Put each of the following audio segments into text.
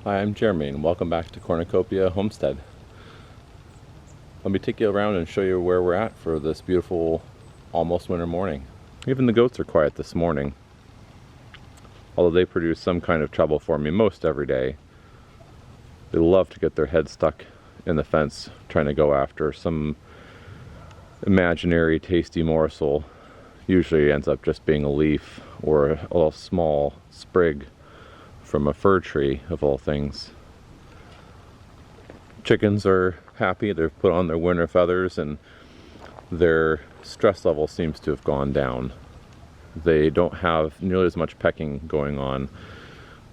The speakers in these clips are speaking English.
Hi, I'm Jeremy and welcome back to Cornucopia Homestead. Let me take you around and show you where we're at for this beautiful almost winter morning. Even the goats are quiet this morning, although they produce some kind of trouble for me most every day. They love to get their head stuck in the fence trying to go after some imaginary tasty morsel. Usually ends up just being a leaf or a little small sprig from a fir tree, of all things. Chickens are happy. They've put on their winter feathers and their stress level seems to have gone down. They don't have nearly as much pecking going on.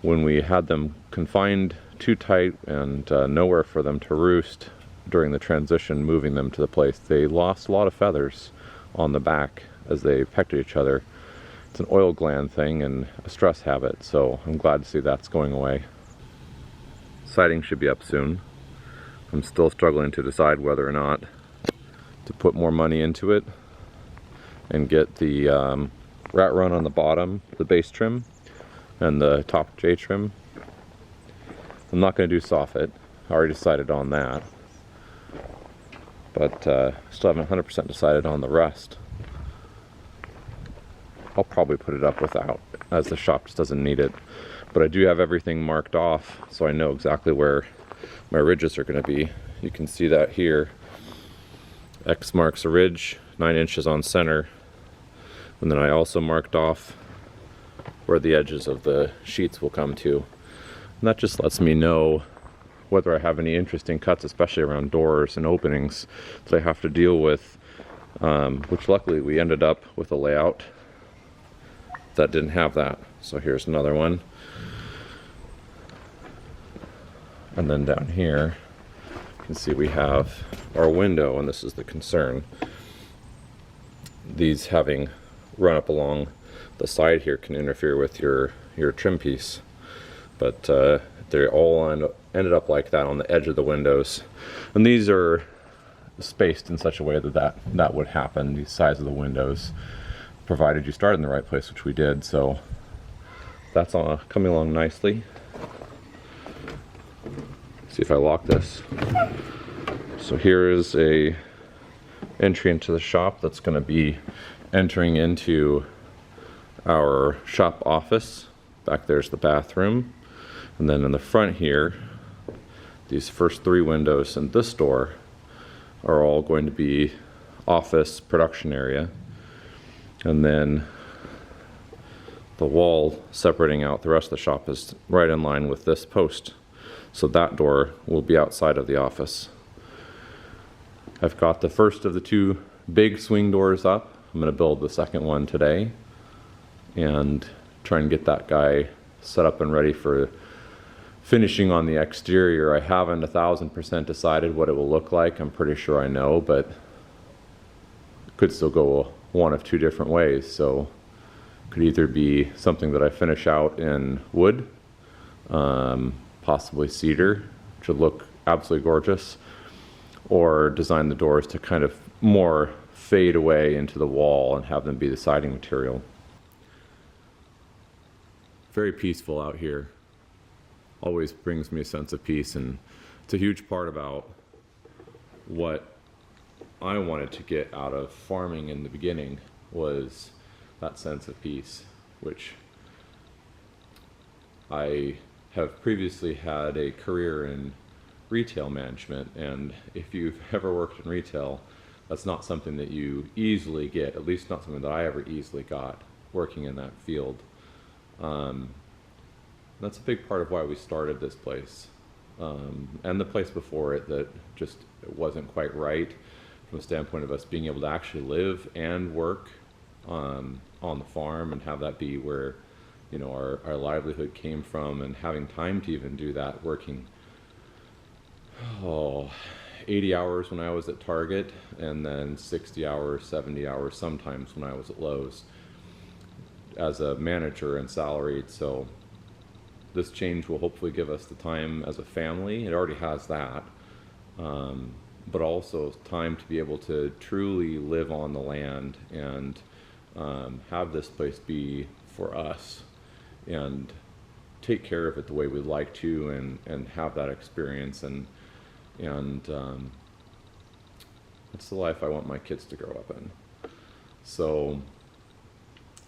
When we had them confined too tight and nowhere for them to roost during the transition, moving them to the place, they lost a lot of feathers on the back as they pecked at each other. It's an oil gland thing and a stress habit, so I'm glad to see that's going away. Siding should be up soon. I'm still struggling to decide whether or not to put more money into it and get the rat run on the bottom, the base trim, and the top J trim. I'm not going to do soffit. I already decided on that, but still haven't 100% decided on the rest. I'll probably put it up without, as the shop just doesn't need it. But I do have everything marked off, so I know exactly where my ridges are going to be. You can see that here. X marks a ridge, 9 inches on center. And then I also marked off where the edges of the sheets will come to. And that just lets me know whether I have any interesting cuts, especially around doors and openings that I have to deal with, which luckily we ended up with a layout that didn't have that. So here's another one. And then down here, you can see we have our window, and this is the concern. These having run up along the side here can interfere with your trim piece. But they all ended up like that on the edge of the windows. And these are spaced in such a way that would happen, these sides of the windows, provided you started in the right place, which we did. So that's all coming along nicely. See if I lock this. So here is a entry into the shop that's going to be entering into our shop office. Back there's the bathroom, and then in the front here, these first 3 windows and this door are all going to be office production area. And then the wall separating out the rest of the shop is right in line with this post. So that door will be outside of the office. I've got the first of the 2 big swing doors up. I'm going to build the second one today and try and get that guy set up and ready for finishing on the exterior. I haven't 1000% decided what it will look like. I'm pretty sure I know, but it could still go one of 2 different ways. So it could either be something that I finish out in wood, possibly cedar, which would look absolutely gorgeous, or design the doors to kind of more fade away into the wall and have them be the siding material. Very peaceful out here. Always brings me a sense of peace, and it's a huge part about what I wanted to get out of farming in the beginning, was that sense of peace, which I have previously had a career in retail management, and if you've ever worked in retail, that's not something that you easily get, at least not something that I ever easily got working in that field. That's a big part of why we started this place, and the place before it, that just wasn't quite right from the standpoint of us being able to actually live and work on the farm and have that be where, you know, our livelihood came from, and having time to even do that, working 80 hours when I was at Target, and then 60 hours, 70 hours sometimes when I was at Lowe's as a manager and salaried. So this change will hopefully give us the time as a family. It already has that, but also time to be able to truly live on the land and have this place be for us, and take care of it the way we'd like to, and have that experience, and it's the life I want my kids to grow up in. So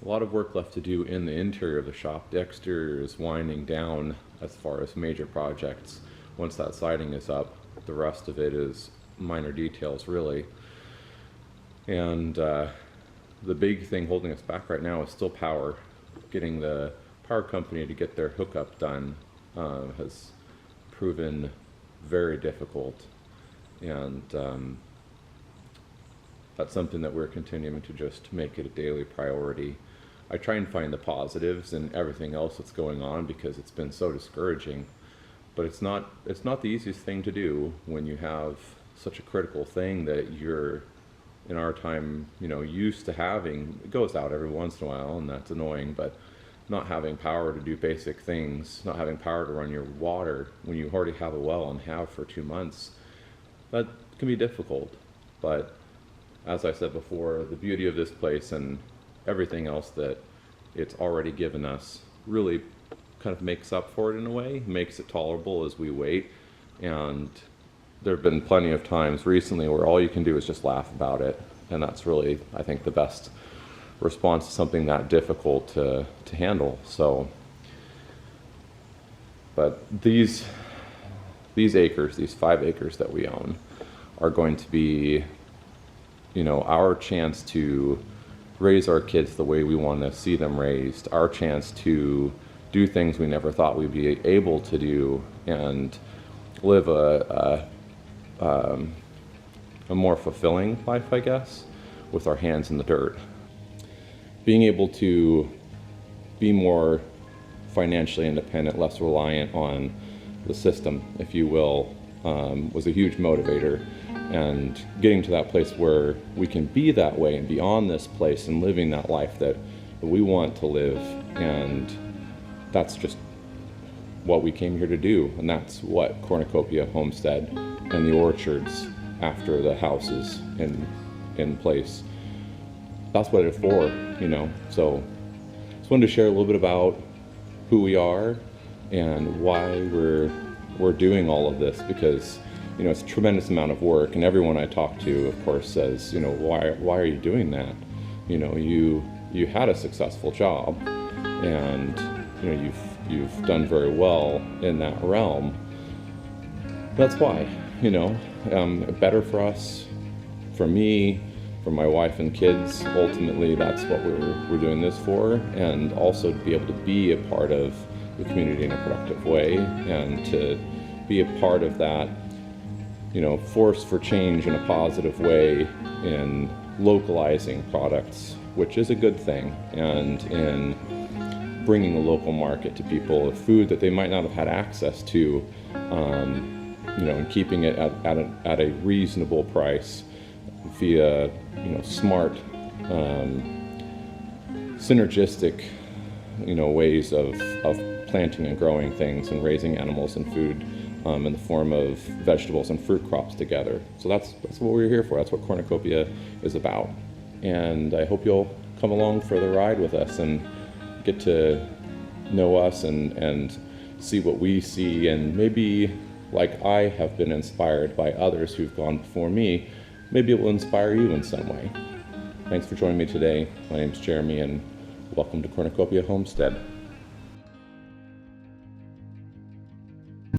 a lot of work left to do in the interior of the shop. The exterior is winding down as far as major projects. Once that siding is up, the rest of it is minor details, really. And the big thing holding us back right now is still power. Getting the power company to get their hookup done has proven very difficult, and that's something that we're continuing to just make it a daily priority. I try and find the positives in everything else that's going on, because it's been so discouraging, but it's not the easiest thing to do when you have such a critical thing that you're, in our time, used to having. It goes out every once in a while, and that's annoying, but not having power to do basic things, not having power to run your water when you already have a well and have for 2 months, that can be difficult. But as I said before, the beauty of this place and everything else that it's already given us really kind of makes up for it in a way, makes it tolerable as we wait. And there have been plenty of times recently where all you can do is just laugh about it, and that's really, I think, the best response to something that difficult to handle. So, but these acres, these 5 acres that we own, are going to be, our chance to raise our kids the way we want to see them raised, our chance to do things we never thought we'd be able to do, and live a more fulfilling life, I guess, with our hands in the dirt. Being able to be more financially independent, less reliant on the system, if you will, was a huge motivator. And getting to that place where we can be that way and be on this place and living that life that we want to live, and that's just what we came here to do. And that's what Cornucopia Homestead and the orchards after the houses in place, that's what it's for, So just wanted to share a little bit about who we are and why we're doing all of this, because it's a tremendous amount of work, and everyone I talk to, of course, says, why are you doing that? You had a successful job, and you've done very well in that realm. That's why, better for us, for me, for my wife and kids. Ultimately, that's what we're doing this for, and also to be able to be a part of the community in a productive way, and to be a part of that force for change in a positive way in localizing products, which is a good thing, and in bringing the local market to people, of food that they might not have had access to, and keeping it at a reasonable price via smart, synergistic ways of planting and growing things and raising animals and food in the form of vegetables and fruit crops together. So that's what we're here for. That's what Cornucopia is about. And I hope you'll come along for the ride with us and get to know us and see what we see, and maybe, like I have been inspired by others who've gone before me, maybe it will inspire you in some way. Thanks for joining me today. My name's Jeremy, and welcome to Cornucopia Homestead.